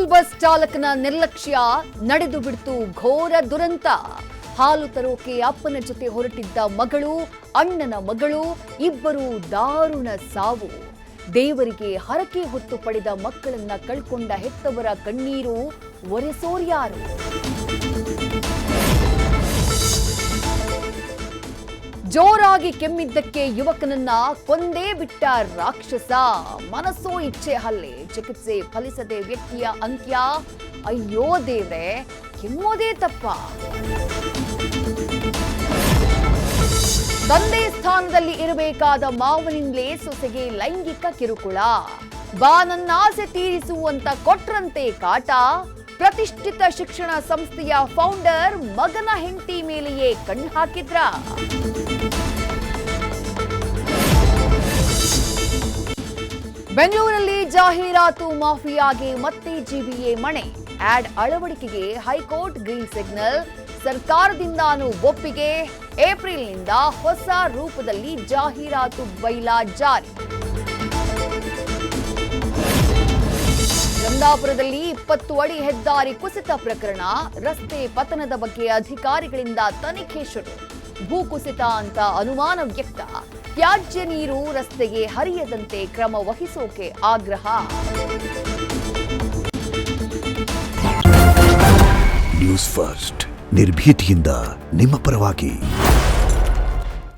School bus ಚಾಲಕನ ನಿರ್ಲಕ್ಷ್ಯ ನಡೆದು ಬಿಡ್ತು ಘೋರ ದುರಂತ. ಹಾಲು ತರೋಕೆ ಅಪ್ಪನ ಜೊತೆ ಹೊರಟಿದ್ದ ಮಗಳು, ಅಣ್ಣನ ಮಗಳು ಇಬ್ಬರು ದಾರುಣ ಸಾವು. ದೇವರಿಗೆ ಹರಕೆ ಹೊತ್ತು ಪಡೆದ ಮಕ್ಕಳನ್ನ ಕಳ್ಕೊಂಡ ಹೆತ್ತವರ ಕಣ್ಣೀರು ಒರೆಸೋರ್ಯಾರು? ಜೋರಾಗಿ ಕೆಮ್ಮಿದ್ದಕ್ಕೆ ಯುವಕನನ್ನ ಕೊಂದೇ ಬಿಟ್ಟ ರಾಕ್ಷಸ. ಮನಸ್ಸೋ ಇಚ್ಛೆ ಹಲ್ಲೆ, ಚಿಕಿತ್ಸೆ ಫಲಿಸದೆ ವ್ಯಕ್ತಿಯ ಅಂತ್ಯ. ಅಯ್ಯೋ ದೇವ್ರೆ, ಕೆಮ್ಮೋದೇ ತಪ್ಪ. ತಂದೆ ಸ್ಥಾನದಲ್ಲಿ ಇರಬೇಕಾದ ಮಾವನಿಂದಲೇ ಸೊಸೆಗೆ ಲೈಂಗಿಕ ಕಿರುಕುಳ. ಬಾ ನನ್ನಾಸೆ ತೀರಿಸುವಂತ ಕೊಟ್ರಂತೆ ಕಾಟ. ಪ್ರತಿಷ್ಠಿತ ಶಿಕ್ಷಣ ಸಂಸ್ಥೆಯ ಫೌಂಡರ್ ಮಗನ ಹೆಂಡತಿ ಮೇಲೆಯೇ ಕಣ್ಣು ಹಾಕಿದ್ರ. ಬೆಂಗಳೂರಲ್ಲಿ ಜಾಹೀರಾತು ಮಾಫಿಯಾಗೆ ಮತ್ತೆ ಜಿಬಿಎ ಮಣೆ. ಆಡ್ ಅಳವಡಿಕೆಗೆ ಹೈಕೋರ್ಟ್ ಗ್ರೀನ್ ಸಿಗ್ನಲ್. ಸರ್ಕಾರದಿಂದಾನು ಒಪ್ಪಿಗೆ. ಏಪ್ರಿಲ್ನಿಂದ ಹೊಸ ರೂಪದಲ್ಲಿ ಜಾಹೀರಾತು ಬೈಲಾ ಜಾರಿ. ಕುಂದಾಪುರದಲ್ಲಿ 20 ಅಡಿ ಹೆದ್ದಾರಿ ಕುಸಿತ ಪ್ರಕರಣ. ರಸ್ತೆ ಪತನದ ಬಗ್ಗೆ ಅಧಿಕಾರಿಗಳಿಂದ ತನಿಖೆ ಶುರು. ಭೂಕುಸಿತ ಅಂತ ಅನುಮಾನ ವ್ಯಕ್ತ. ತ್ಯಾಜ್ಯ ನೀರು ರಸ್ತೆಗೆ ಹರಿಯದಂತೆ ಕ್ರಮ ವಹಿಸೋಕೆ ಆಗ್ರಹ. ನ್ಯೂಸ್ ಫಸ್ಟ್, ನಿರ್ಭೀತಿಯಿಂದ ನಿಮ್ಮ ಪರವಾಗಿ.